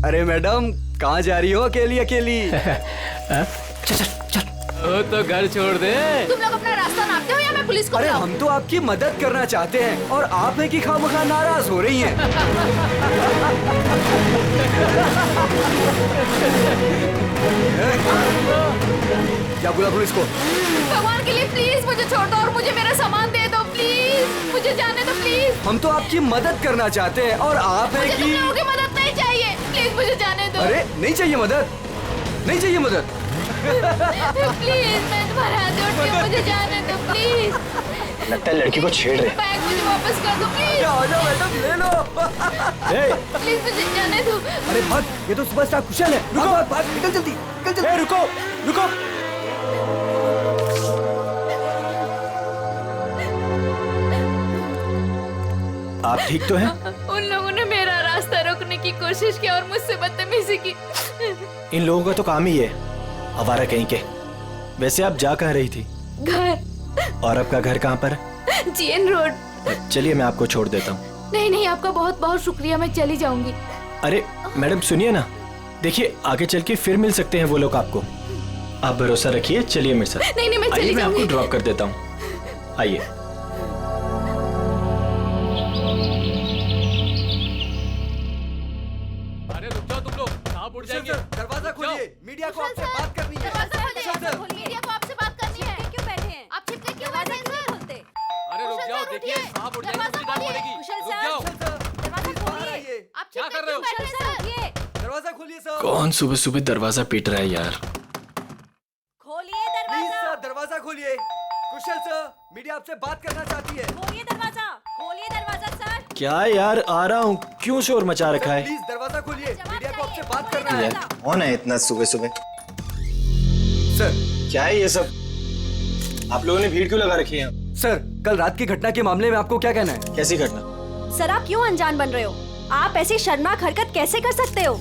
अरे मैडम, कहाँ जा रही हो अकेली अकेली? चल चल चल। तो घर छोड़ दे। तुम लोग अपना रास्ता नापते हो या मैं पुलिस को अरे बुलाऊं? हम तो आपकी मदद करना चाहते हैं और आप है कि खामखा नाराज हो रही हैं। क्या बोला पुलिस को? भगवान के लिए प्लीज मुझे छोड़ दो और मुझे मेरा सामान दे दो प्लीज। मुझे जाने दो प्लीज। हम तो आपकी मदद करना चाहते हैं और आप है मुझे तुम कि लोगों की मदद नहीं चाहिए। प्लीज मुझे जाने दो। अरे नहीं चाहिए मदद, नहीं चाहिए मदद। प्लीज मैं तुम्हारे हाथ जोड़ती हूँ, मुझे जाने दो प्लीज। लगता है लड़की को छेड़ रहे। बैग मुझे वापस कर दो प्लीज। आजा मैडम, ले लो। प्लीज मुझे जाने दो। अरे भाग, ये तो सुपरस्टार कुशल है। रुको, भाग, भाग, निकल जल्दी, निकल जल्दी। रुको रुको। आप ठीक तो हैं? उन लोगों ने मेरा रास्ता रोकने की कोशिश की और मुझसे बदतमीजी की। इन लोगों का तो काम ही है, आवारा कहीं के। वैसे आप जा कहाँ रही थी? घर। और आपका घर कहाँ पर है? GN road. चलिए मैं आपको छोड़ देता हूँ। नहीं नहीं, आपका बहुत बहुत शुक्रिया, मैं चली जाऊंगी। अरे मैडम सुनिए ना, देखिए आगे चल के फिर मिल सकते हैं वो लोग आपको। आप भरोसा रखिए, चलिए मेरे साथ। नहीं नहीं, मैं आइए चली मैं आपको जाऊंगी। ड्रॉप कर देता हूँ, आइए। अरे रुक जाओ तुम लोग, कहाँ उड़ जाएंगे? दरवाजा खोलिए, मीडिया को आपसे बात करनी है। दरवाजा खोलिए, कुशल सर। मीडिया को आपसे बात करनी है। क्यों बैठे हैं? आप छिपके क्यों बैठे हैं सर? अरे रुक कुशल जाओ, सर, देखिए उठिए। कहाँ उड़ जाएंगे, दरवाजा मुझे डांट खोलिए। पड़ेगी। कुशल रुक सर। जाओ। दरवाजा बाहर खोलिए। आइए। आप क्या छिपके कर रहे हो? क्यों बैठे हैं सर? दरवाजा खोलिए सर। कौन सुबह सुबह दरवाजा पीट रहा है यार? खोलिए प्लीज दरवाजा। सर, दरवाजा खोलिए। कुशल सर, मीडिया आपसे बात करना चाहती है। खोलिए दरवाजा। खोलिए दरवाजा सर। क्या यार, आ रहा हूँ, क्यों शोर मचा रखा है? प्लीज दरवाजा खोलिए, जवाब मीडिया को आपसे चाहिए। बात करना है। यार, कौन है इतना सुबह सुबह? सर, क्या है ये सब? आप लोगों ने भीड़ क्यों लगा रखी है? सर कल रात की घटना के मामले में आपको क्या कहना है? कैसी घटना? सर आप क्यों अनजान बन रहे हो? आप ऐसी शर्मनाक हरकत कैसे कर सकते हो?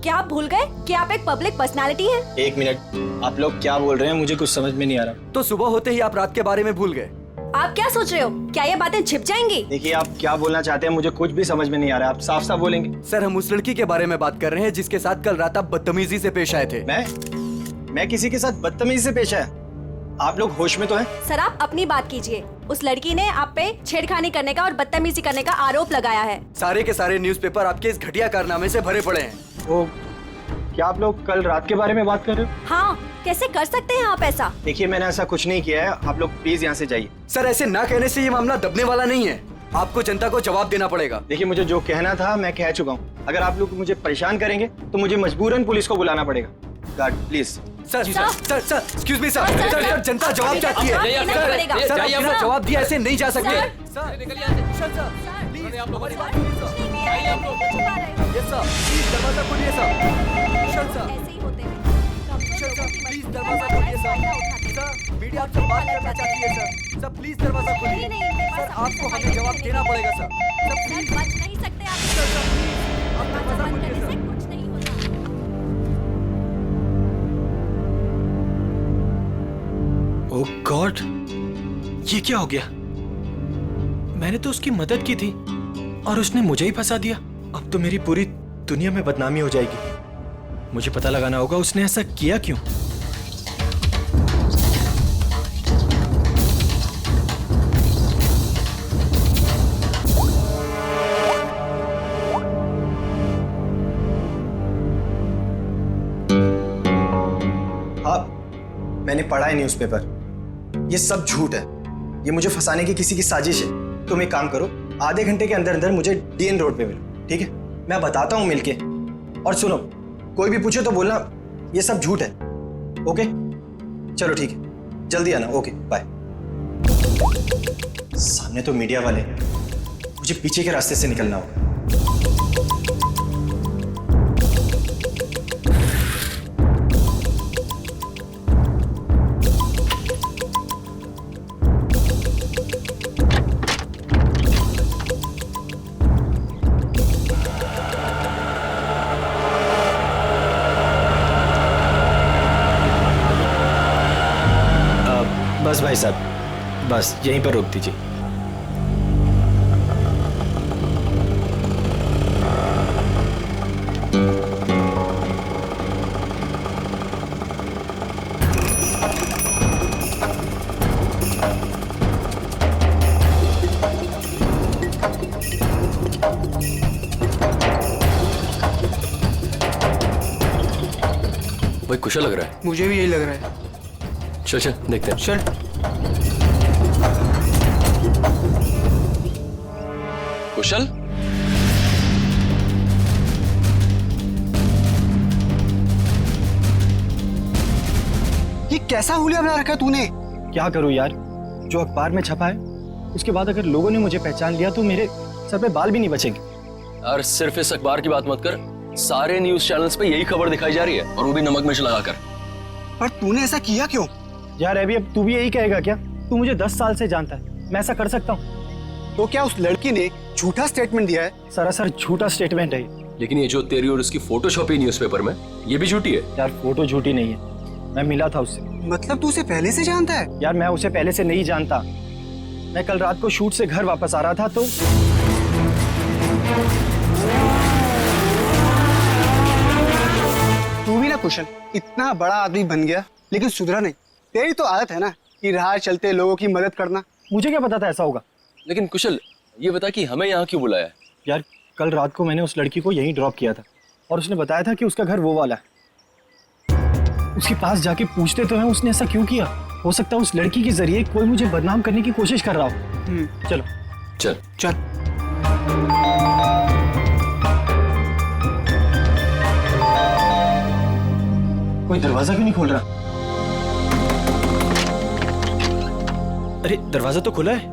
क्या आप भूल गए कि आप एक पब्लिक पर्सनालिटी हैं? एक मिनट, आप लोग क्या बोल रहे हैं? मुझे कुछ समझ में नहीं आ रहा। तो सुबह होते ही आप रात के बारे में भूल गए। आप क्या सोच रहे हो? क्या ये बातें छिप जाएंगी? देखिए आप क्या बोलना चाहते हैं, मुझे कुछ भी समझ में नहीं आ रहा। आप साफ साफ बोलेंगे। सर हम उस लड़की के बारे में बात कर रहे हैं जिसके साथ कल रात आप बदतमीजी से पेश आए थे। मैं किसी के साथ बदतमीजी से पेश आया? आप लोग होश में तो हैं? सर आप अपनी बात कीजिए। उस लड़की ने आप पे छेड़खानी करने का और बदतमीजी करने का आरोप लगाया है। सारे के सारे न्यूज़पेपर आपके इस घटिया कारनामे से भरे पड़े हैं। वो क्या आप लोग कल रात के बारे में बात कर रहे हो? हाँ, कैसे कर सकते हैं आप ऐसा? देखिए मैंने ऐसा कुछ नहीं किया है, आप लोग प्लीज यहाँ से जाइए। सर ऐसे ना कहने से ये मामला दबने वाला नहीं है। आपको जनता को जवाब देना पड़ेगा। देखिए मुझे जो कहना था मैं कह चुका हूँ। अगर आप लोग मुझे परेशान करेंगे तो मुझे मजबूरन पुलिस को बुलाना पड़ेगा। Guard please. Sir sir sir excuse me sir. Sir, sir sir, जनता जवाब चाहती है। जाइए, सर, पड़ेगा। सर जाइए, बिना सर। जवाब दिए ऐसे नहीं जा सकते। सर। सर निकलिए यहाँ से। कुशल सर, सर, प्लीज आप लोग हमारी बात हमारी सुनिए सर। आइए आप लोग। यस सर, प्लीज दरवाजा खोलिए सर। कुशल सर, ऐसे ही होते हैं। कुशल सर प्लीज दरवाजा खोलिए सर। सर मीडिया आपसे बात करना चाहती है सर। सर प्लीज दरवाजा खोलिए। सर आपको हमें जवाब देना पड़ेगा सर। सर सर प्लीज बच नहीं सकते आप। सर सर प्लीज आप दरवाजा दरवाजा बंद खोलिए करने से सर। कुछ नहीं होता। ओह गॉड, ये क्या हो गया? मैंने तो उसकी मदद की थी और उसने मुझे ही फंसा दिया। अब तो मेरी पूरी दुनिया में बदनामी हो जाएगी। मुझे पता लगाना होगा उसने ऐसा किया क्यों। हाँ, मैंने पढ़ा है न्यूज़पेपर। ये सब झूठ है। ये मुझे फंसाने की किसी की साजिश है। तुम एक काम करो, आधे घंटे के अंदर अंदर मुझे डीएन रोड पे मिलो, ठीक है? मैं बताता हूँ मिलके। और सुनो, कोई भी पूछे तो बोलना ये सब झूठ है। ओके चलो ठीक है, जल्दी आना। Okay bye. सामने तो मीडिया वाले, मुझे पीछे के रास्ते से निकलना होगा। बस भाई साहब, बस यहीं पर रोक दीजिए। भाई कुशल लग रहा है। मुझे भी यही लग रहा है। चल चल देखते हैं। चल। कुशल, ये कैसा हुलिया बना रखा है तूने? क्या करूं यार, जो अखबार में छपा है उसके बाद अगर लोगों ने मुझे पहचान लिया तो मेरे सर पे बाल भी नहीं बचेंगे। यार सिर्फ इस अखबार की बात मत कर, सारे न्यूज चैनल्स पे यही खबर दिखाई जा रही है, और वो भी नमक मिर्च लगाकर। पर तूने ऐसा किया क्यों? यार अभी अब तू भी यही कहेगा क्या? तू मुझे 10 साल से जानता है, मैं ऐसा कर सकता हूँ? तो क्या उस लड़की ने झूठा स्टेटमेंट दिया है? सरासर झूठा स्टेटमेंट है ये। लेकिन ये जो तेरी और उसकी फोटो छपी न्यूज़पेपर में, ये भी झूठी है। यार फोटो झूठी नहीं है, मैं मिला था उससे। मतलब तू उसे पहले से जानता है? यार मैं उसे पहले से नहीं जानता, मैं कल रात को शूट से घर वापस आ रहा था तो तू भी ना कुशल, इतना बड़ा आदमी बन गया लेकिन सुधरा नहीं। तेरी तो आदत है ना कि राह चलते लोगों की मदद करना। मुझे क्या पता था ऐसा होगा। लेकिन कुशल, ये बता कि हमें यहाँ क्यों बुलाया है? यार कल रात को मैंने उस लड़की को यहीं ड्रॉप किया था और उसने बताया था कि उसका घर वो वाला है। उसके पास जाके पूछते तो हैं उसने ऐसा क्यों किया। हो सकता है उस लड़की के जरिए कोई मुझे बदनाम करने की कोशिश कर रहा हो। चलो चल चल। कोई दरवाजा क्यों नहीं खोल रहा? अरे दरवाजा तो खुला है।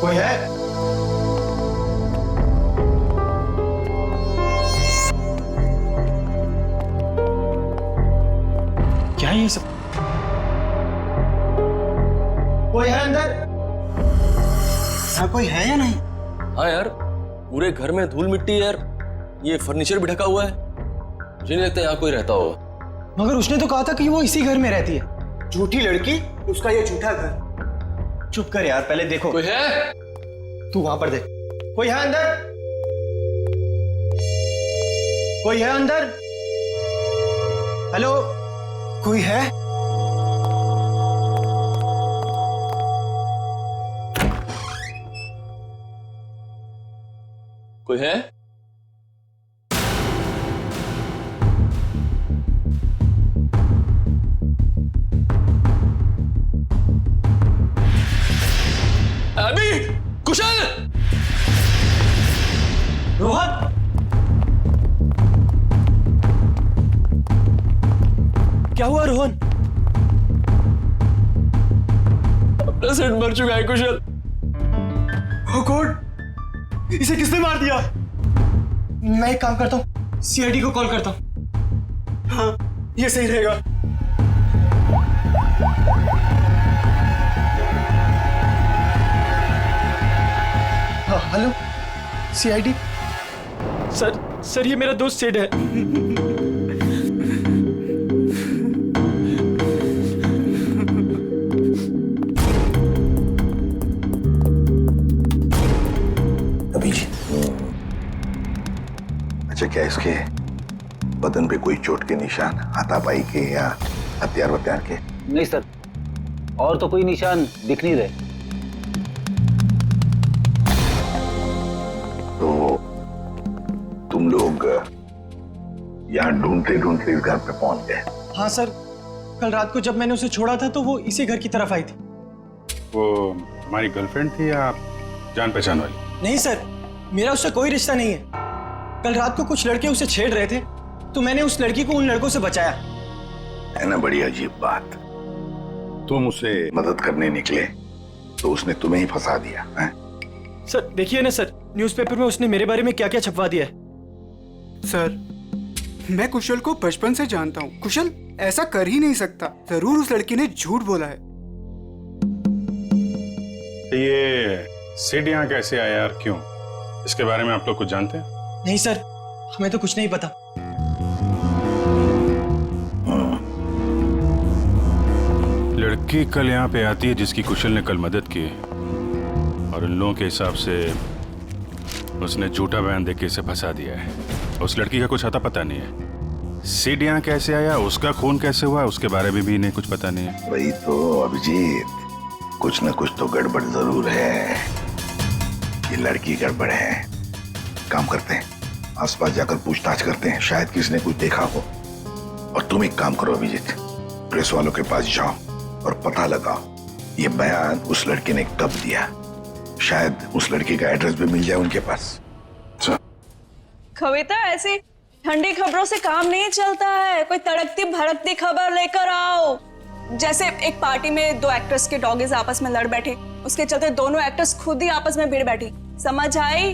कोई है? क्या है ये सब? कोई है अंदर? हाँ, कोई है या नहीं? हाँ यार, पूरे घर में धूल मिट्टी है यार, ये फर्नीचर भी ढका हुआ है, मुझे नहीं लगता यहाँ कोई रहता होगा। मगर उसने तो कहा था कि वो इसी घर में रहती है। झूठी लड़की, उसका ये झूठा घर। चुप कर यार, पहले देखो। कोई है? तू वहां पर देख। कोई है अंदर? कोई है अंदर? हेलो, कोई है? कोई है? अभी कुशल, रोहन, क्या हुआ रोहन? अपना सेट मर चुका है कुशल। ओ गॉड, इसे किसने मार दिया? मैं एक काम करता हूँ, सीआईडी को कॉल करता हूँ। हाँ, ये सही रहेगा। हाँ, हेलो सीआईडी। सर ये मेरा दोस्त सेड है। अच्छा, क्या इसके बदन पे कोई चोट के निशान, हाथापाई के या हथियार वत्यार के? नहीं सर, और तो कोई निशान दिख नहीं रहे। तो तुम लोग यहाँ ढूंढते ढूंढते इस घर पे पहुंच गए? हाँ सर, कल रात को जब मैंने उसे छोड़ा था तो वो इसी घर की तरफ आई थी। वो हमारी गर्लफ्रेंड थी या जान पहचान वाली? नहीं सर, मेरा उससे कोई रिश्ता नहीं है। कल रात को कुछ लड़के उसे छेड़ रहे थे तो मैंने उस लड़की को उन लड़कों से बचाया। है ना बड़ी अजीब बात। तुम उसे मदद करने निकले तो उसने तुम्हें ही फंसा दिया है? सर देखिए ना सर, न्यूज़पेपर में उसने मेरे बारे में क्या क्या छपवा दिया है। सर, मैं कुशल को बचपन से जानता हूँ। कुशल ऐसा कर ही नहीं सकता। जरूर उस लड़की ने झूठ बोला है। ये सिड यहाँ कैसे आया और क्यों, इसके बारे में आप लोग कुछ जानते हैं? नहीं सर, हमें तो कुछ नहीं पता। लड़की कल यहाँ पे आती है जिसकी कुशल ने कल मदद की, और इन लोगों के हिसाब से उसने झूठा बयान देके इसे फंसा दिया है। उस लड़की का कुछ अता पता नहीं है। सिड यहाँ कैसे आया, उसका खून कैसे हुआ, उसके बारे में भी इन्हें कुछ पता नहीं है। वही तो अभिजीत, कुछ न कुछ तो गड़बड़ जरूर है। ये लड़की गड़बड़ है। काम करते हैं, आसपास जाकर पूछताछ करते हैं, शायद किसी ने कुछ देखा हो। और तुम एक काम करो अभिजीत, प्रेस वालों के पास जाओ और पता लगाओ ये बयान उस लड़के ने कब दिया। शायद उस लड़की का एड्रेस भी मिल जाए उनके पास। कविता, ऐसी ठंडी खबरों से काम नहीं चलता है। कोई तड़कती भड़कती खबर लेकर आओ। जैसे एक पार्टी में 2 एक्टर्स के डॉगीज आपस में लड़ बैठे, उसके चलते दोनों एक्टर्स खुद ही आपस में भिड़ बैठी। समझ आई?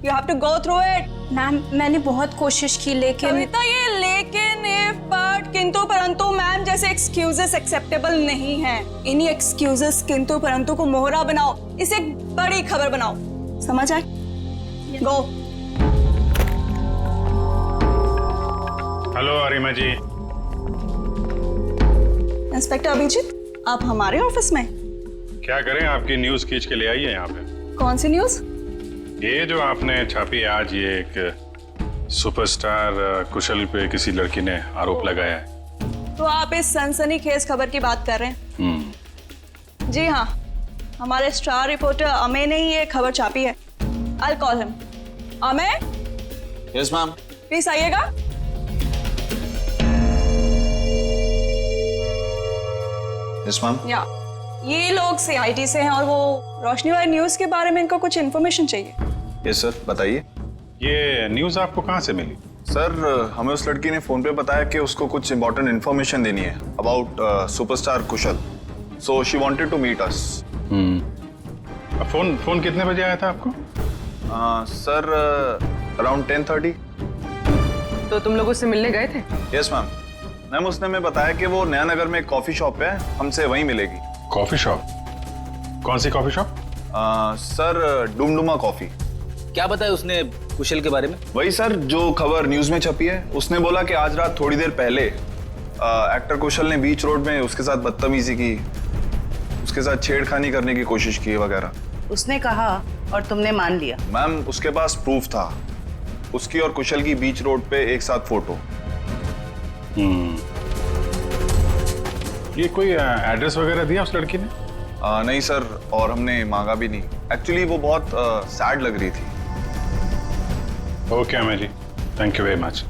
You have to go through it. Ma'am मैंने बहुत कोशिश की लेकिन कविता, ये लेकिन इफ बट किंतु परंतु मैम जैसे एक्सक्यूजेस एक्सेप्टेबल नहीं है। इन्हीं एक्सक्यूजेस किंतु परंतु को मोहरा बनाओ, इसे एक बड़ी खबर बनाओ। समझ आए? गो। हेलो अरिमा जी। इंस्पेक्टर अभिजीत, आप हमारे ऑफिस में? क्या करें, आपकी न्यूज खींच के ले आई है यहाँ पे। कौन सी न्यूज? ये जो आपने छापी है आज, ये एक सुपरस्टार कुशल पे किसी लड़की ने आरोप लगाया है। तो आप इस सनसनीखेज खबर की बात कर रहे हैं? जी हाँ, हमारे स्टार रिपोर्टर अमेय ने ही ये खबर छापी है। I'll call him. Amey? Yes ma'am. Please आइएगा। Yes ma'am. या ये लोग CID से हैं और वो रोशनी वाली न्यूज के बारे में इनको कुछ इन्फॉर्मेशन चाहिए। यस सर, बताइए। ये न्यूज आपको कहाँ से मिली? सर, हमें उस लड़की ने फोन पे बताया कि उसको कुछ इंपॉर्टेंट इन्फॉर्मेशन देनी है about superstar Kushal, so she wanted to meet us. फोन कितने बजे आया था आपको? Sir, around 10:30। तो तुम लोग उससे मिलने गए थे? Yes ma'am. मैम, उसने हमें बताया कि वो नया नगर में एक कॉफी शॉप है, हमसे वहीं मिलेगी। Coffee shop? कौन सी coffee shop? Sir, Dumduma coffee. क्या बताया उसने कुशल के बारे में? वही सर जो खबर न्यूज में छपी है। उसने बोला कि आज रात थोड़ी देर पहले एक्टर कुशल ने बीच रोड में उसके साथ बदतमीजी की, उसके साथ छेड़खानी करने की कोशिश की वगैरह। उसने कहा और तुमने मान लिया? मैम, उसके पास प्रूफ था, उसकी और कुशल की बीच रोड पे एक साथ फोटो। ये कोई एड्रेस वगैरह दिया उस लड़की ने? नहीं सर, और हमने मांगा भी नहीं। एक्चुअली वो बहुत सैड लग रही थी। Okay Amey ji, thank you very much.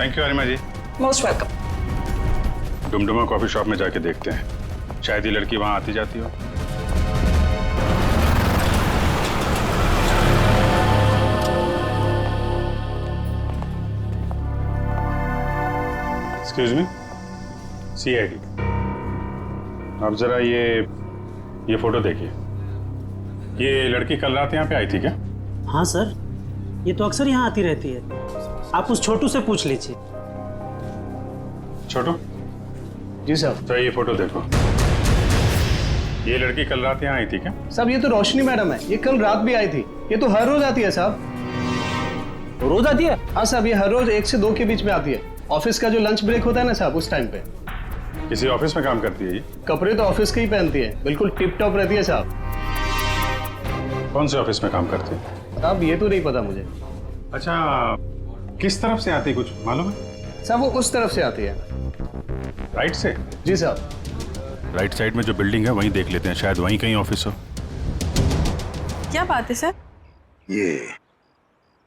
Thank you Arima ji. Most welcome. Dumduma coffee shop में जाके देखते हैं, शायद ये लड़की वहां आती जाती हो। एक्सक्यूज मी, CID, आप जरा ये फोटो देखिए। ये लड़की कल रात यहाँ पे आई थी क्या? हाँ सर, ये तो अक्सर यहाँ आती रहती है। आप उस छोटू से पूछ लीजिए। छोटू? जी सर। तो ये फोटो देखो। ये लड़की कल रात यहाँ आई थी क्या? साहब, ये तो रोशनी मैडम है, ये कल रात भी आई थी। ये तो हर रोज आती है साहब। रोज आती है? हाँ साहब, ये हर रोज 1 से 2 के बीच में आती है। ऑफिस का जो लंच ब्रेक होता है ना साहब, उस टाइम पे। किसी ऑफिस में काम करती है ये? कपड़े तो ऑफिस के ही पहनती है, बिल्कुल टिप टॉप रहती है साहब। कौन से ऑफिस में काम करती है? साहब, ये तो नहीं पता मुझे। अच्छा, किस तरफ से आती है कुछ मालूम है? साहब, वो उस तरफ से आती है। राइट से? जी साहब। राइट साइड में जो बिल्डिंग है वहीं देख लेते हैं, शायद वहीं कहीं ऑफिस हो। क्या बात है सर? ये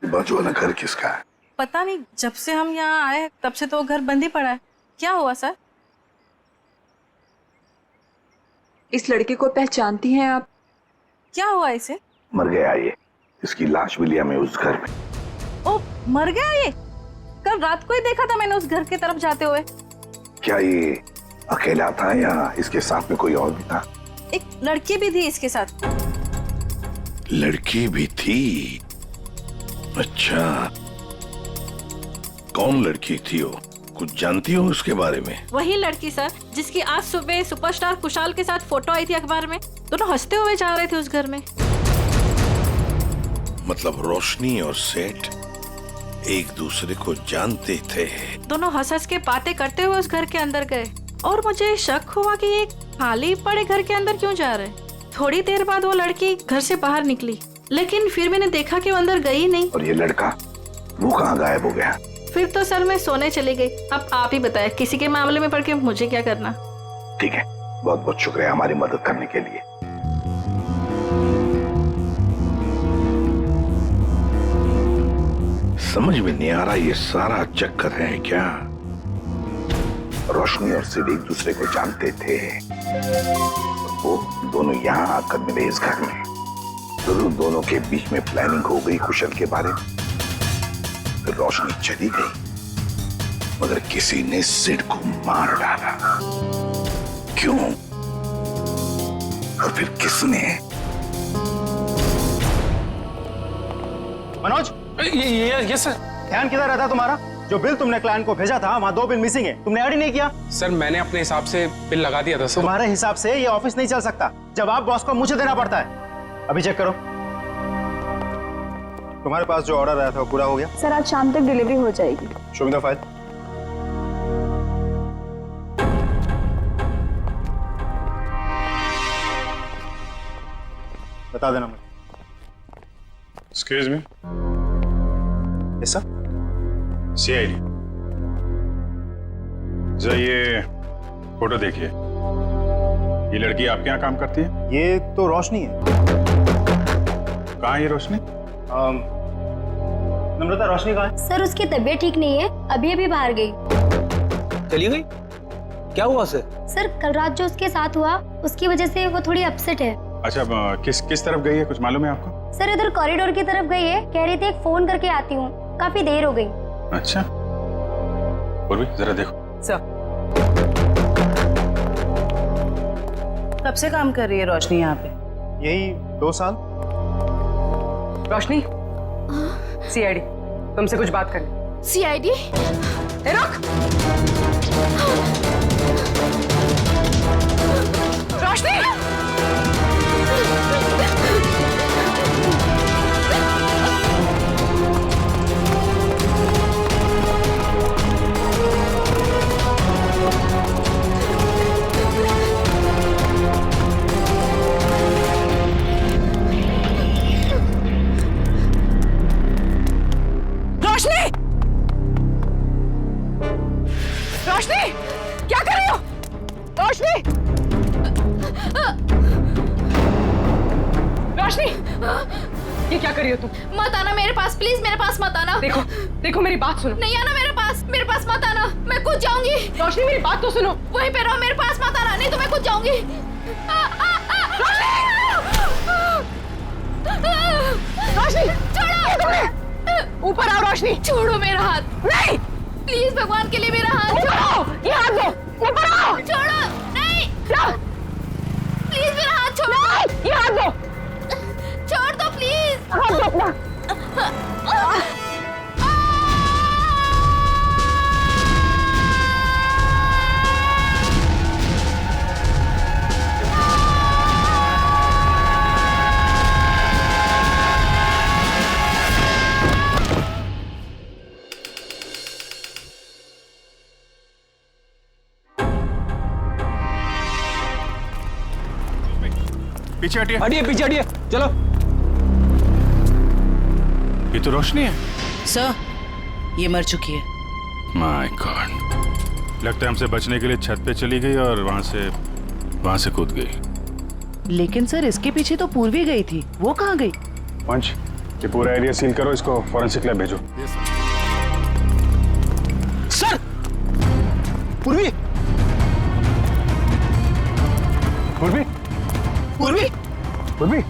बाजू वाला घर किसका है? पता नहीं, जब से हम यहाँ आए तब से तो घर बंद ही पड़ा है। क्या हुआ सर? इस लड़के को पहचानती हैं आप? क्या हुआ इसे? मर गया ये, इसकी लाश भी लिया मैं उस घर में। ओ, मर गया ये? कल रात को ही देखा था मैंने उस घर की तरफ जाते हुए। क्या ये अकेला था या इसके साथ में कोई और भी था? एक लड़की भी थी इसके साथ। लड़की भी थी? अच्छा, कौन लड़की थी वो? कुछ जानती हो उसके बारे में? वही लड़की सर, जिसकी आज सुबह सुपरस्टार कुशाल के साथ फोटो आई थी अखबार में। दोनों हंसते हुए जा रहे थे उस घर में। मतलब रोशनी और सेठ एक दूसरे को जानते थे? दोनों हंस हंस के बातें करते हुए उस घर के अंदर गए और मुझे शक हुआ कि ये खाली पड़े घर के अंदर क्यों जा रहे। थोड़ी देर बाद वो लड़की घर से बाहर निकली, लेकिन फिर मैंने देखा कि वो अंदर गई नहीं। और ये लड़का वो कहाँ गायब हो गया? फिर तो सर मैं सोने चली गई। अब आप ही बताएं, किसी के मामले में पड़ के मुझे क्या करना। ठीक है, बहुत बहुत शुक्रिया हमारी मदद करने के लिए। समझ में नहीं आ रहा ये सारा चक्कर है क्या? रोशनी और सिड एक दूसरे को जानते थे, वो दोनों यहाँ आकर मिले इस घर में। जरूर दोनों के बीच में प्लानिंग हो गई कुशल के बारे में। फिर रोशनी चली गई, मगर किसी ने सिड को मार डाला। क्यों और फिर किसने? मनोज, ये सर। ध्यान किधर रहता तुम्हारा? जो बिल तुमने क्लाइंट को भेजा था वहाँ 2 बिल मिसिंग है, तुमने ऐड ही नहीं किया। सर मैंने अपने हिसाब से बिल लगा दिया था सर। तुम्हारे हिसाब से ये ऑफिस नहीं चल सकता, जवाब बॉस को मुझे देना पड़ता है। अभी चेक करो, तुम्हारे पास जो ऑर्डर आया था वो पूरा हो गया? सर आज शाम तक डिलीवरी हो जाएगी। Show me the file. बता देना मुझे। Excuse me, yes sir. CID, जरा ये फोटो देखिए। ये लड़की आपके यहाँ काम करती है? ये तो रोशनी है। कहाँ है ये रोशनी? नम्रता, रोशनी कहाँ है? सर उसकी तबीयत ठीक नहीं है, अभी अभी बाहर गई। चली गई? क्या हुआ सर? सर कल रात जो उसके साथ हुआ उसकी वजह से वो थोड़ी अपसेट है। अच्छा, किस तरफ गई है, कुछ मालूम है आपको? सर इधर कॉरिडोर की तरफ गई है, कह रही थी एक फोन करके आती हूँ, काफी देर हो गई। अच्छा, और भी जरा देखो। सर कब से काम कर रही है रोशनी यहाँ पे? यही 2 साल। रोशनी, CID तुमसे कुछ बात करनी। CID? रुक! रोशनी! रोशनी, क्या कर रही हो? रोशनी, रोशनी, ये क्या कर रही हो तुम? मत आना मेरे पास, प्लीज मेरे पास मत आना। देखो मेरी बात सुनो। नहीं आना मेरे पास मत आना, मैं कूद जाऊंगी। रोशनी मेरी बात तो सुनो। वहीं पे रहो, मेरे पास मत आना, नहीं तो मैं कूद जाऊंगी। रोशनी, छोड़ो, ऊपर आओ। रोशनी, छोड़ो मेरा हाथ। नहीं, प्लीज भगवान के लिए मेरा हाथ छोड़ो। ये हाथ दो, ऊपर आओ। छोड़ो, नहीं, प्लीज मेरा हाथ छोड़ो। ये हाथ दो, छोड़ दो प्लीज। हाथ दो अपना। पीछे हटिए। पीछे हटिए, चलो। ये तो रोशनी है। सर ये मर चुकी है। माय गॉड, लगता है हमसे बचने के लिए छत पे चली गई और वहां से कूद गई। लेकिन सर इसके पीछे तो पूर्वी गई थी, वो कहाँ गई? पंच, ये पूरा एरिया सील करो, इसको फॉरेंसिक लैब भेजो। सर, पूर्वी, पूर्वी, पूर्वी, पूर्वी,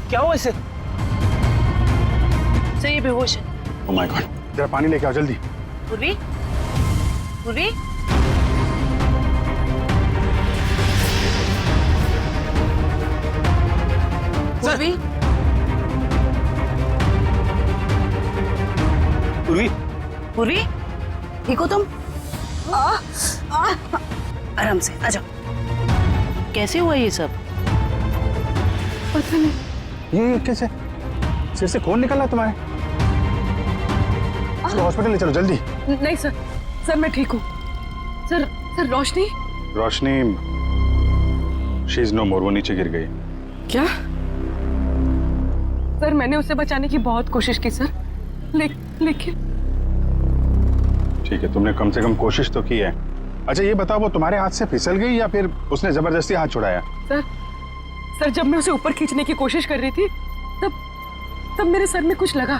क्या हुआ इसे? सर ये बेहोश है। ओह माय गॉड, जरा पानी लेके आओ जल्दी। पूर्वी, पूर्वी, पूर्वी, पूर्वी, पूर्वी, ठीक हो तुम? आराम से आ जाओ। कैसे हुआ ये सब? पता नहीं। ये कैसे? सिर से खून निकल रहा है तुम्हारे? इसको हॉस्पिटल ले चलो जल्दी। नहीं सर, सर मैं ठीक हूँ। Sir Roshni? Roshni, she is no more, वो नीचे गिर गई। क्या? सर मैंने उसे बचाने की बहुत कोशिश की सर, लेकिन ठीक है, तुमने कम से कम कोशिश तो की है। अच्छा ये बताओ, वो तुम्हारे हाथ से फिसल गई या फिर उसने जबरदस्ती हाथ छुड़ाया? सर जब मैं उसे ऊपर खींचने की कोशिश कर रही थी तब मेरे सर में कुछ लगा।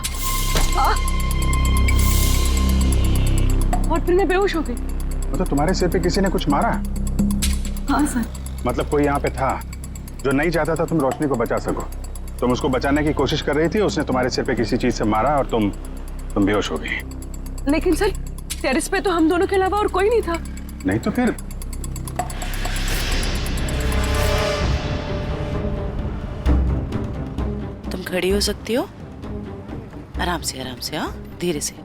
और फिर मैं बेहोश हो गई। मतलब तुम्हारे सिर पे किसी ने कुछ मारा? हाँ सर। मतलब कोई यहाँ पे था जो नहीं चाहता था तुम रोशनी को बचा सको। तुम उसको बचाने की कोशिश कर रही थी, उसने तुम्हारे सिर पे किसी चीज से मारा और तुम बेहोश हो गई। लेकिन सर टेरेस पे तो हम दोनों के अलावा और कोई नहीं था। नहीं तो फिर? तुम खड़ी हो सकती हो? आराम से हाँ, धीरे से।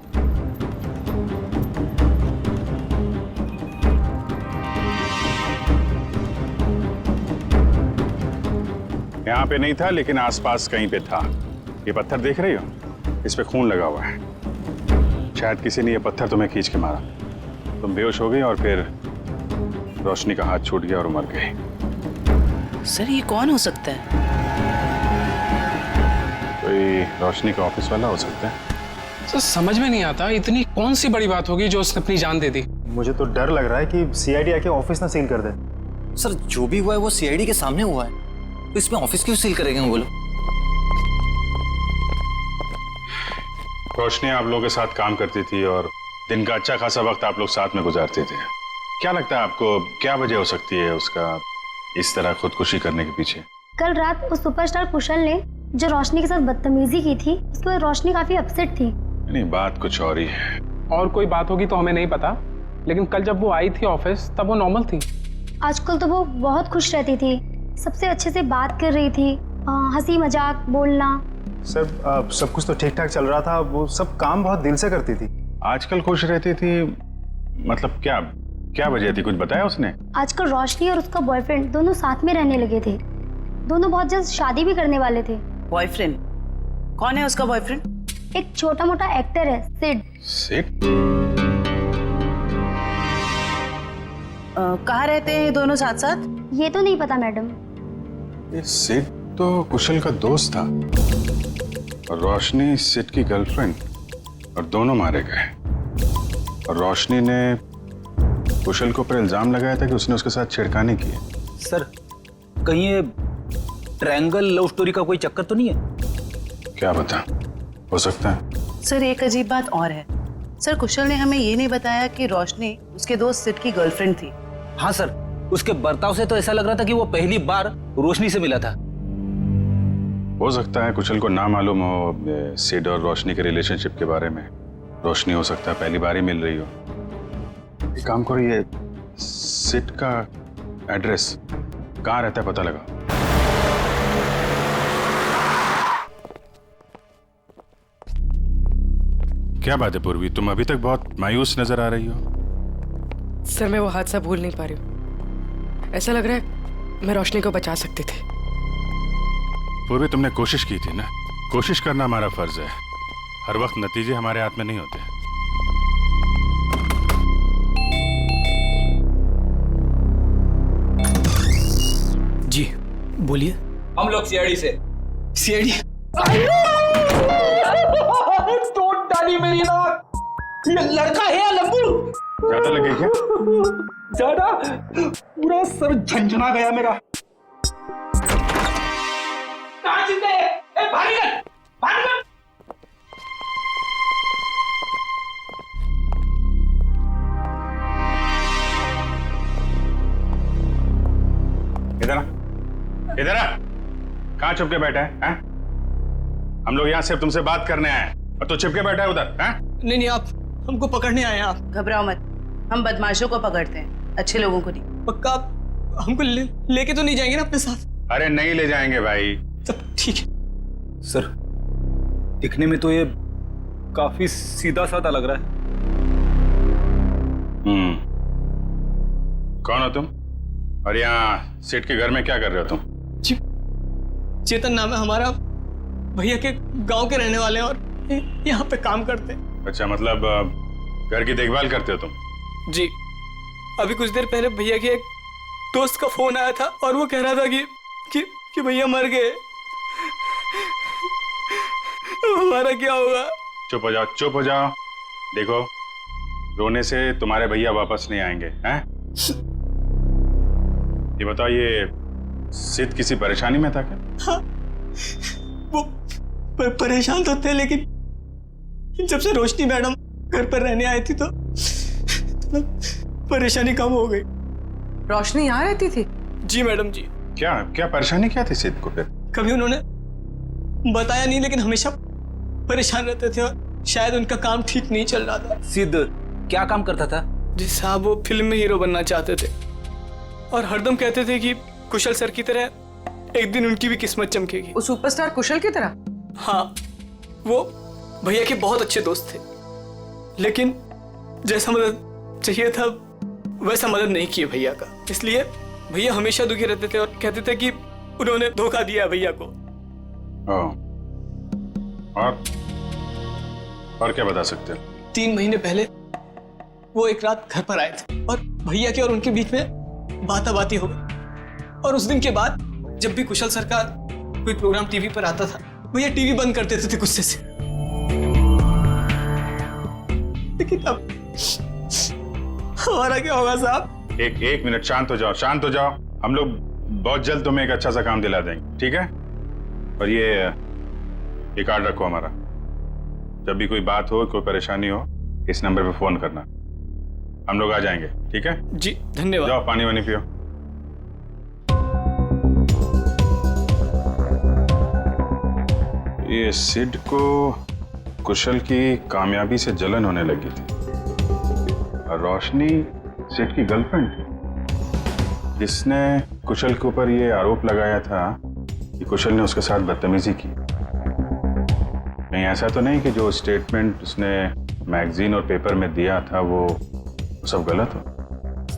यहाँ पे नहीं था लेकिन आसपास कहीं पे था। ये पत्थर देख रही हो? इस पे खून लगा हुआ है। शायद किसी ने ये पत्थर तुम्हें खींच के मारा। तुम बेहोश हो गई और फिर रोशनी का हाथ छूट गया और मर गई। सर ये कौन हो सकता है? कोई रोशनी का ऑफिस वाला हो सकता है। सर समझ में नहीं आता इतनी कौन सी बड़ी बात होगी जो उसने अपनी जान दे दी। मुझे तो डर लग रहा है कि सीआईडी आके ऑफिस ना सील कर दे। सर जो भी हुआ है वो सीआईडी के सामने हुआ है, तो इसमें ऑफिस क्यों सील करेंगे वो लोग? रोशनी आप लोगों के साथ काम करती थी और दिन का अच्छा खासा वक्त आप लोग साथ में गुजारते थे। क्या लगता है आपको, क्या वजह हो सकती है उसका इस तरह खुदकुशी करने के पीछे? कल रात उस सुपरस्टार कुशल ने जो रोशनी के साथ बदतमीजी की थी, उसके बाद रोशनी काफी अपसेट थी। नहीं, बात कुछ और ही है। और कोई बात होगी तो हमें नहीं पता, लेकिन कल जब वो आई थी ऑफिस तब वो नॉर्मल थी। आजकल तो वो बहुत खुश रहती थी, सबसे अच्छे से बात कर रही थी, हंसी मजाक बोलना। सर सब कुछ तो ठीक ठाक चल रहा था, वो सब काम बहुत दिल से करती थी। आजकल खुश रहती थी मतलब क्या वजह थी, कुछ बताया उसने? आजकल रोशनी और उसका बॉयफ्रेंड दोनों साथ में रहने लगे थे। दोनों बहुत जल्द शादी भी करने वाले थे। बॉयफ्रेंड? कौन है उसका बॉयफ्रेंड? एक छोटा मोटा एक्टर है, सिड। सिड? कहाँ रहते हैं दोनों साथ साथ? ये तो नहीं पता मैडम। ये सिड तो कुशल का दोस्त था और रोशनी सिड की गर्लफ्रेंड, और दोनों मारे गए। और रोशनी ने कुशल के ऊपर इल्जाम लगाया था कि उसने उसके साथ छेड़खानी की है। सर कहीं ये ट्रायंगल लव स्टोरी का कोई चक्कर तो नहीं है? क्या बता, हो सकता है। सर एक अजीब बात और है। सर कुशल ने हमें ये नहीं बताया कि रोशनी उसके दोस्त सिड की गर्लफ्रेंड थी। हाँ सर, उसके बर्ताव से तो ऐसा लग रहा था कि वो पहली बार रोशनी से मिला था। हो सकता है कुशल को ना मालूम हो सिड और रोशनी के रिलेशनशिप के बारे में। रोशनी हो सकता है पहली बार ही मिल रही हो। एक काम करो, ये सिड का एड्रेस कहाँ रहता है पता लगा। क्या बात है पूर्वी, तुम अभी तक बहुत मायूस नजर आ रही हो। सर मैं वो हादसा भूल नहीं पा रही हूँ। ऐसा लग रहा है मैं रोशनी को बचा सकती थी। पूर्वी तुमने कोशिश की थी ना। कोशिश करना हमारा फर्ज है। हर वक्त नतीजे हमारे हाथ में नहीं होते। जी बोलिए। हम लोग सीआईडी से। सीआईडी? तोड़ डाली मेरी नाक। ये लड़का है या लंबू? ज्यादा लगे क्या? ज्यादा? पूरा सर झंझना गया मेरा। कहाँ जिंदे है? ए भारी कर, भारी कर। इधर आ, इधर आ। कहाँ चुप के बैठा है? हम लोग यहाँ सिर्फ तुमसे बात करने आए हैं और तू चुप के बैठा है उधर। नहीं, आप हमको पकड़ने आए हैं। आप घबराओ मत, हम बदमाशों को पकड़ते हैं, अच्छे लोगों को नहीं। पक्का आप हमको लेके तो नहीं जाएंगे ना अपने साथ? अरे नहीं ले जाएंगे भाई। सब ठीक है। सर दिखने में तो ये काफी सीधा साधा लग रहा है। कौन हो तुम और यहाँ सेठ के घर में क्या कर रहे हो तुम? जी चेतन नाम है हमारा, भैया के गांव के रहने वाले हैं और यहाँ पे काम करते हैं। अच्छा, मतलब घर की देखभाल करते हो तुम? जी, अभी कुछ देर पहले भैया के एक दोस्त का फोन आया था और वो कह रहा था कि भैया मर गए। हमारा क्या होगा? चुप हो जाओ, चुप हो जाओ। देखो, रोने से तुम्हारे भैया वापस नहीं आएंगे। हैं? ये बताओ, ये सिद्ध किसी परेशानी में था क्या? हाँ, वो परेशान तो थे, लेकिन जब से रोशनी मैडम घर पर रहने आई थी तो परेशानी कम हो गई। रोशनी यहाँ रहती थी? जी मैडम जी। क्या क्या परेशानी क्या थी सिद्ध को फिर? कभी उन्होंने बताया नहीं, लेकिन हमेशा परेशान रहते थे और शायद उनका काम ठीक नहीं चल रहा था। सिद्ध क्या काम करता था? जी साहब, वो फिल्म में हीरो बनना चाहते थे और हरदम कहते थे कि कुशल सर की तरह एक दिन उनकी भी किस्मत चमकेगी। वो सुपरस्टार कुशल की तरह? हाँ, वो भैया के बहुत अच्छे दोस्त थे, लेकिन जैसा मदद चाहिए था वैसा मदद नहीं किए भैया का। इसलिए भैया हमेशा दुखी रहते थे और कहते थे कि उन्होंने धोखा दिया भैया को। और क्या बता सकते हो? 3 महीने पहले वो एक रात घर पर आए थे और भैया के और उनके बीच में बाताबाती हो गई। और उस दिन के बाद जब भी कुशल सर का कोई प्रोग्राम टीवी पर आता था, भैया टीवी बंद कर देते थे गुस्से से। लेकिन अब हमारा क्या होगा साहब? एक मिनट, शांत हो जाओ, शांत हो जाओ। हम लोग बहुत जल्द तुम्हें एक अच्छा सा काम दिला देंगे, ठीक है? और ये कार्ड रखो हमारा। जब भी कोई बात हो, कोई परेशानी हो, इस नंबर पे फोन करना, हम लोग आ जाएंगे, ठीक है? जी धन्यवाद। जाओ पानी वानी पियो। ये सिड को कुशल की कामयाबी से जलन होने लगी थी और रोशनी सिड की गर्लफ्रेंड थी, जिसने कुशल के ऊपर ये आरोप लगाया था कि कुशल ने उसके साथ बदतमीजी की। नहीं, ऐसा तो नहीं कि जो स्टेटमेंट उसने मैगजीन और पेपर में दिया था वो सब गलत हो?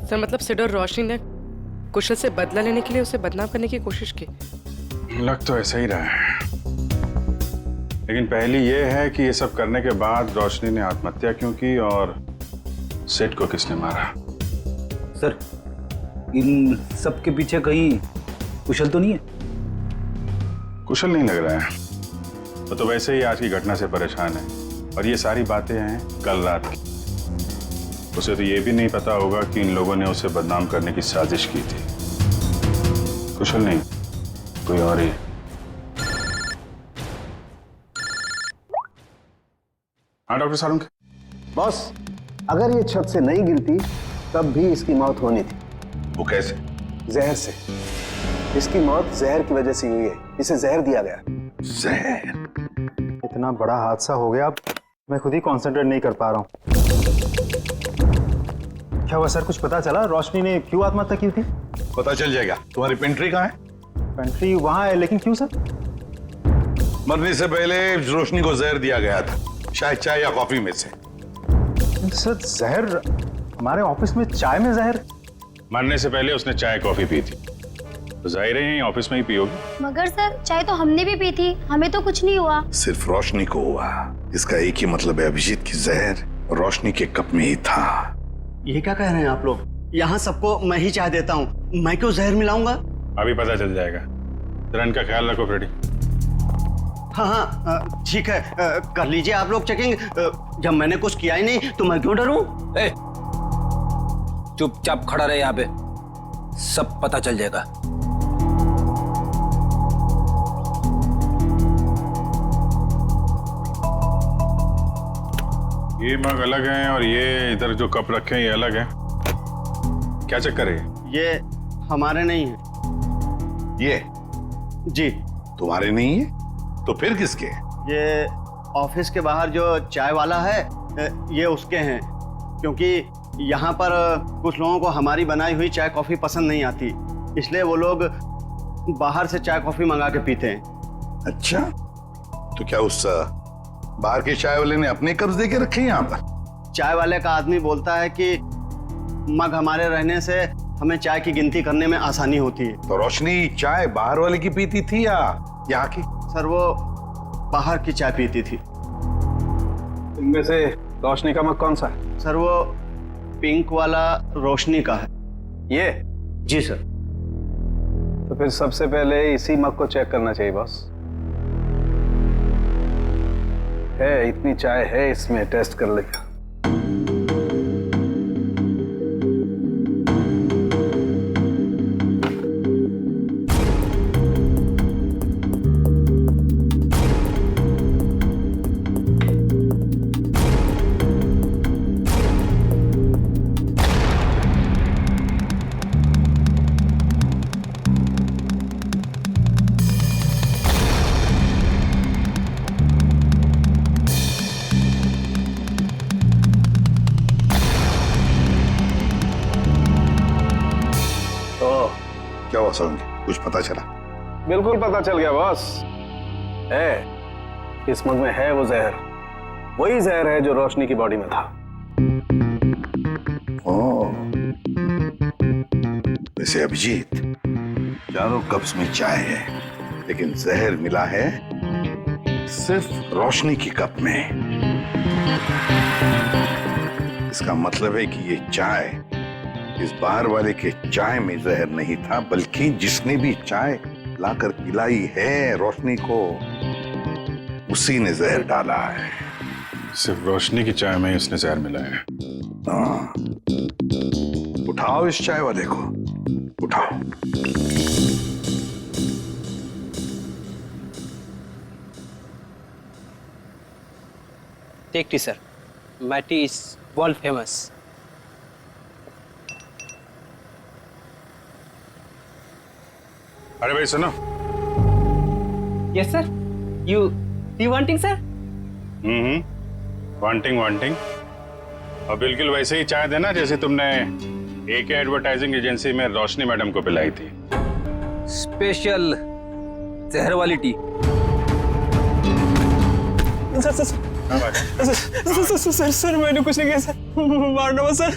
सर मतलब सिड और रोशनी ने कुशल से बदला लेने के लिए उसे बदनाम करने की कोशिश की? लग तो ऐसा ही रहा है, लेकिन पहली ये है कि ये सब करने के बाद रोशनी ने आत्महत्या क्यों की और सिड को किसने मारा? सर इन सब के पीछे कहीं कुशल तो नहीं है? कुशल नहीं लग रहा है, वो तो वैसे ही आज की घटना से परेशान है और ये सारी बातें हैं कल रात की। उसे तो ये भी नहीं पता होगा कि इन लोगों ने उसे बदनाम करने की साजिश की थी। कुशल नहीं, कोई और ही। हाँ डॉक्टर सारुंग। बॉस, अगर ये छत से नहीं गिरती तब भी इसकी मौत होनी थी। वो कैसे? जहर से। इसकी मौत जहर की वजह से हुई है, इसे जहर दिया गया। जहर? इतना बड़ा हादसा हो गया, मैं खुद ही कंसंट्रेट नहीं कर पा रहा हूँ। क्या हुआ सर, कुछ पता चला? रोशनी ने क्यों आत्महत्या की थी? पता चल जाएगा। तुम्हारी पेंट्री कहाँ है? पेंट्री वहां है, लेकिन क्यों सर? मरने से पहले रोशनी को जहर दिया गया था, शायद चाय या कॉफी में से। सर जहर? हमारे ऑफिस में चाय में जहर? मरने से पहले उसने चाय कॉफी पी थी, तो जाहिर है ऑफिस में ही पियोगी। मगर सर चाय तो हमने भी पी थी, हमें तो कुछ नहीं हुआ। सिर्फ रोशनी को हुआ। इसका एक ही मतलब है, अभिजीत की जहर रोशनी के कप में ही था। ये क्या कह रहे हैं आप लोग? यहाँ सबको मैं ही चाय देता हूँ, मैं क्यों जहर मिलाऊंगा? अभी पता चल जाएगा। जरा इनका ख्याल रखो फ्रेडी। हाँ ठीक है, कर लीजिए आप लोग चेकिंग। जब मैंने कुछ किया ही नहीं तो मैं क्यों डरूं? चुपचाप खड़ा रहे यहाँ पे, सब पता चल जाएगा। ये मग अलग हैं और ये इधर जो कप रखे हैं ये अलग हैं। क्या चक्कर है? ये हमारे नहीं है। ये? जी। तुम्हारे नहीं है तो फिर किसके? ये ऑफिस के बाहर जो चाय वाला है, ये उसके हैं, क्योंकि यहाँ पर कुछ लोगों को हमारी बनाई हुई चाय कॉफी पसंद नहीं आती, इसलिए वो लोग बाहर से चाय कॉफी मंगा के पीते हैं। अच्छा, तो क्या उस बाहर के चाय वाले ने अपने कब्ज दे के रखे यहाँ पर? चाय वाले का आदमी बोलता है कि मग हमारे रहने से हमें चाय की गिनती करने में आसानी होती है। तो रोशनी चाय बाहर वाले की पीती थी या यहाँ की? सर वो बाहर की चाय पीती थी। इनमें से रोशनी का मग कौन सा है? सर वो पिंक वाला रोशनी का है। ये? जी सर। तो फिर सबसे पहले इसी मग को चेक करना चाहिए बॉस। है इतनी चाय है इसमें, टेस्ट कर लेगा। बताओ सारंगी, कुछ पता चला? बिल्कुल पता चल गया बॉस। है इस मग में है वो जहर, वही जहर है जो रोशनी की बॉडी में था। ओह, वैसे अभिजीत, चारों कप्स में चाय है, लेकिन जहर मिला है सिर्फ रोशनी की कप में। इसका मतलब है कि ये चाय इस बाहर वाले के चाय में जहर नहीं था, बल्कि जिसने भी चाय लाकर पिलाई है रोशनी को, उसी ने जहर डाला है। सिर्फ रोशनी की चाय में ही उसने जहर मिलाया है। हाँ, उठाओ इस चाय वाले को, उठाओ। Take tea, sir. My tea is world famous. अरे भाई सुनो। Yes, sir. You wanting, sir? Wanting और बिल्कुल वैसे ही चाय देना जैसे तुमने AK एडवर्टाइजिंग एजेंसी में रोशनी मैडम को पिलाई थी। स्पेशल जहर वाली टी। सर मैंने कुछ नहीं किया सर, मारना मत सर,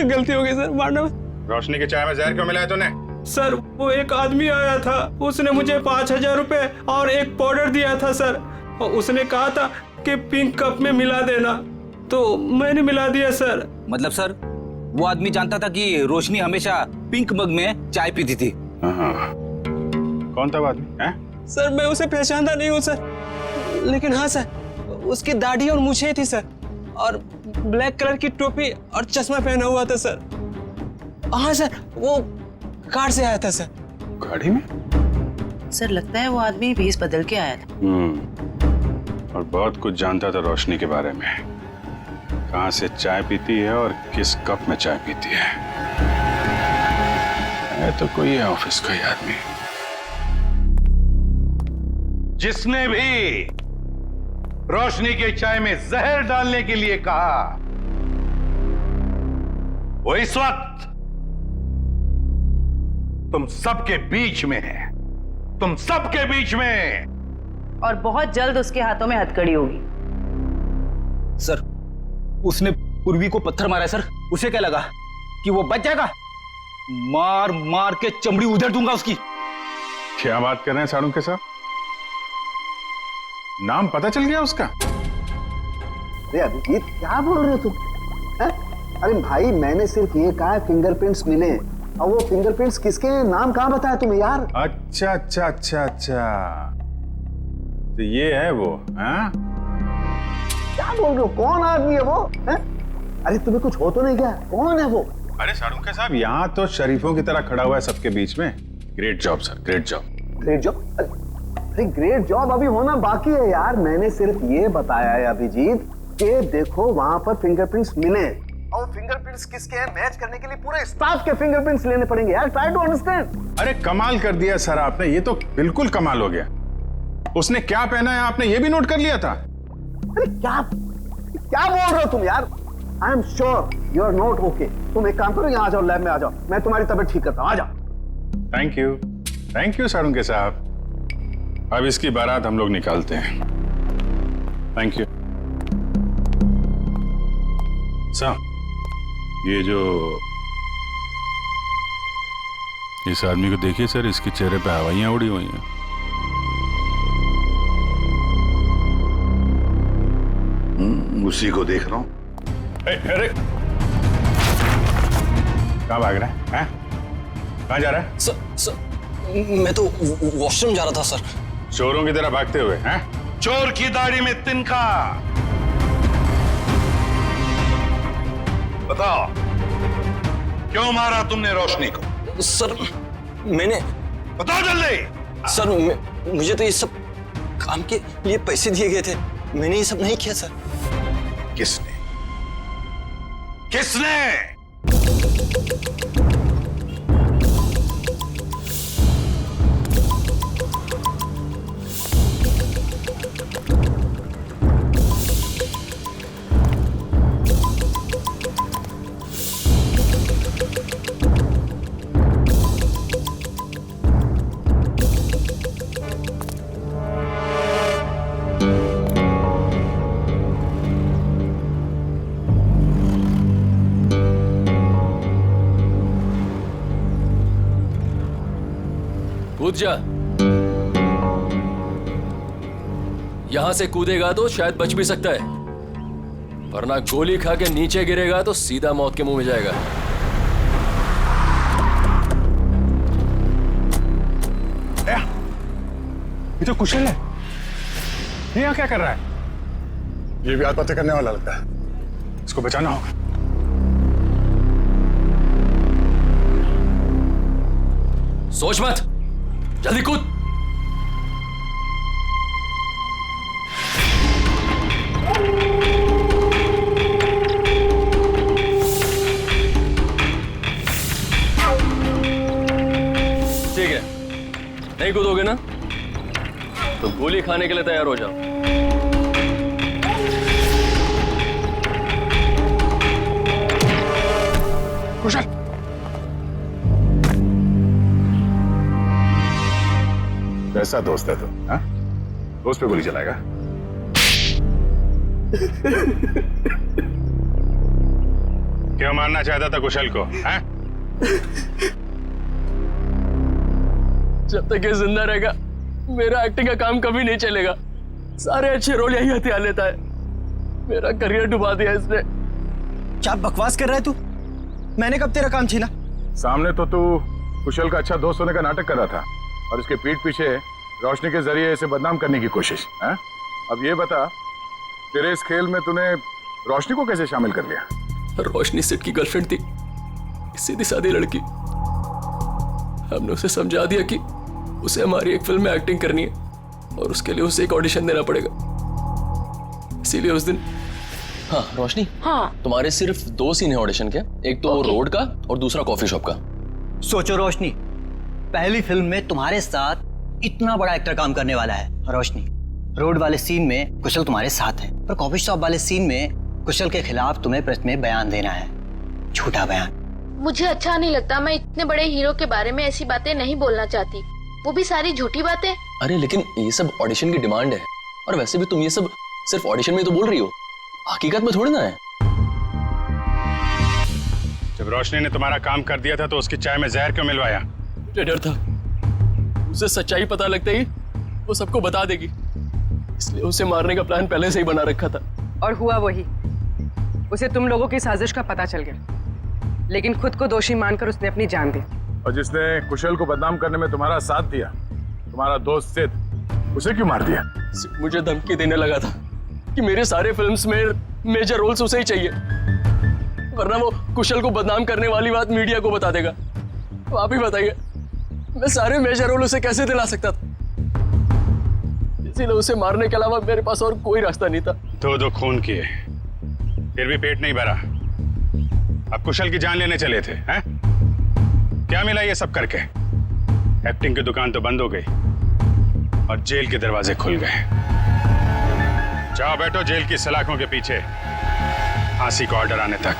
गलती हो गई सर, मारना मत। रोशनी की चाय में जहर क्यों मिलाया तूने? सर वो एक आदमी आया था, उसने मुझे 5,000 रुपए और एक पाउडर दिया था सर, और उसने कहा था कि पिंक कप में मिला देना, तो मैंने मिला दिया सर। मतलब सर वो आदमी जानता था कि रोशनी हमेशा पिंक मग में चाय पीती थी? कौन था वो आदमी? सर मैं उसे पहचानता नहीं हूँ सर, लेकिन हाँ सर उसकी दाढ़ी और मूछें थी सर, और ब्लैक कलर की टोपी और चश्मा पहना हुआ था सर। हाँ सर वो कार से आया था सर। गाड़ी में? सर लगता है वो आदमी भेष बदल के आया था। और बहुत कुछ जानता था रोशनी के बारे में, कहाँ से चाय पीती है और किस कप में चाय पीती है तो कोई है ऑफिस का ही आदमी। जिसने भी रोशनी के चाय में जहर डालने के लिए कहा, वो इस वक्त तुम सबके बीच में है, तुम सबके बीच में, और बहुत जल्द उसके हाथों में हथकड़ी होगी। सर उसने पूर्वी को पत्थर मारा है सर, उसे क्या लगा कि वो बच जाएगा? मार मार के चमड़ी उधेड़ दूंगा उसकी। क्या बात कर रहे हैं सारुण के साथ? नाम पता चल गया उसका? अरे अभिजीत क्या बोल रहे हो तुम? अरे भाई मैंने सिर्फ ये कहा फिंगरप्रिंट्स मिले, और वो फिंगरप्रिंट्स किसके हैं, नाम कहाँ बताया तुम्हें यार? अच्छा अच्छा अच्छा अच्छा, तो ये है वो? हाँ क्या बोल रहे हो? कौन आदमी है वो? अरे तुम्हें कुछ हो तो नहीं क्या? कौन है वो? अरे सारुण के साहब यहाँ तो शरीफों की तरह खड़ा हुआ है सबके बीच में। Great job sir, great job. Great job? अरे ग्रेट जॉब अभी होना बाकी है यार। मैंने सिर्फ ये बताया है अभिजीत कि देखो वहां पर फिंगरप्रिंट्स मिले, और फिंगरप्रिंट्स किसके हैं मैच करने के लिए पूरे स्टाफ के फिंगरप्रिंट्स लेने पड़ेंगे यार। Try to understand. अरे कमाल कर दिया सर आपने, ये तो बिल्कुल कमाल हो गया। उसने क्या पहना है आपने ये भी नोट कर लिया था? अरे क्या बोल रहे हो तुम यार? I am sure you are not okay. तुम एक काम करो, यहाँ आ जाओ, लैब में आ जाओ, मैं तुम्हारी तबीयत ठीक करता हूँ, आ जाओ। थैंक यू सारुण के साहब। अब इसकी बारात हम लोग निकालते हैं। Thank you sir. ये जो इस आदमी को देखिए सर, इसके चेहरे पे हवाइयां उड़ी हुई हैं। उसी को देख रहा हूं। अरे कहाँ भाग रहा है? कहाँ जा रहा है? सर मैं तो वॉशरूम जा रहा था सर। चोरों की तरह भागते हुए हैं? चोर की दाढ़ी में तिनका। बताओ क्यों मारा तुमने रोशनी को? सर मैंने। बताओ जल्दी। सर मुझे तो ये सब काम के लिए पैसे दिए गए थे, मैंने ये सब नहीं किया सर। किसने? किसने? कूद जा। यहां से कूदेगा तो शायद बच भी सकता है, वरना गोली खा के नीचे गिरेगा तो सीधा मौत के मुंह में जाएगा। ये तो कुशल है, ये यहाँ क्या कर रहा है? ये भी आत्महत्या करने वाला लगता है, इसको बचाना होगा। सोच मत, जल्दी कूद। ठीक है, नहीं कूदोगे ना तो गोली खाने के लिए तैयार हो जाओ। कुशल, कैसा दोस्त है तू? हाँ? दोस्त पे गोली चलाएगा? क्यों मारना चाहता था कुशल को? हाँ? जब तक ये जिंदा रहेगा मेरा एक्टिंग का काम कभी नहीं चलेगा। सारे अच्छे रोल यही हथियार लेता है, मेरा करियर डुबा दिया इसने। क्या बकवास कर रहा है तू? मैंने कब तेरा काम छीना? सामने तो तू कुशल का अच्छा दोस्त होने का नाटक कर रहा था और इसके पीठ पीछे रोशनी के जरिए इसे बदनाम करने की कोशिश। है? अब ये बता, तेरे इस खेल में तूने रोशनी को कैसे शामिल कर लिया? रोशनी सिट की गर्लफ्रेंड थी, सीधी सादी लड़की। हमने उसे समझा दिया कि उसे हमारी एक फिल्म में एक्टिंग करनी है और उसके लिए उसे एक ऑडिशन देना पड़ेगा। इसीलिए उस दिन। हाँ रोशनी, हाँ तुम्हारे सिर्फ 2 सीन है ऑडिशन के, एक तो रोड का और दूसरा कॉफी शॉप का। सोचो रोशनी, पहली फिल्म में तुम्हारे साथ इतना बड़ा एक्टर काम करने वाला है। रोशनी, रोड वाले सीन में कुशल तुम्हारे साथ है, पर कॉफी शॉप वाले सीन में कुशल के खिलाफ तुम्हें प्रेस में बयान देना है, झूठा बयान। मुझे अच्छा नहीं लगता, मैं इतने बड़े हीरो के बारे में ऐसी बातें नहीं बोलना चाहती, वो भी सारी झूठी बातें। अरे लेकिन ये सब ऑडिशन की डिमांड है, और वैसे भी तुम ये सब सिर्फ ऑडिशन में तो बोल रही हो, हकीकत में थोड़ी ना है। जब रोशनी ने तुम्हारा काम कर दिया था तो उसकी चाय में जहर क्यों मिलवाया? मुझे डर था उसे सच्चाई पता लगते ही वो सबको बता देगी, इसलिए उसे मारने का प्लान पहले से ही बना रखा था। और हुआ वही, उसे तुम लोगों की साजिश का पता चल गया, लेकिन खुद को दोषी मानकर उसने अपनी जान दी। और जिसने कुशल को बदनाम करने में तुम्हारा साथ दिया, तुम्हारा दोस्त सिद्ध, उसे क्यों मार दिया? मुझे धमकी देने लगा था कि मेरे सारे फिल्म्स में मेजर रोल्स उसे ही चाहिए, वरना वो कुशल को बदनाम करने वाली बात मीडिया को बता देगा। तो आप ही बताइए, मैं सारे मेजर रोल उसे कैसे दिला सकता था? इसीलिए उसे मारने के अलावा मेरे पास और कोई रास्ता नहीं था। 2 खून किए, फिर भी पेट नहीं भरा, अब कुशल की जान लेने चले थे। हैं? क्या मिला ये सब करके? एक्टिंग की दुकान तो बंद हो गई और जेल के दरवाजे खुल गए। जाओ बैठो जेल की सलाखों के पीछे, फांसी का ऑर्डर आने तक।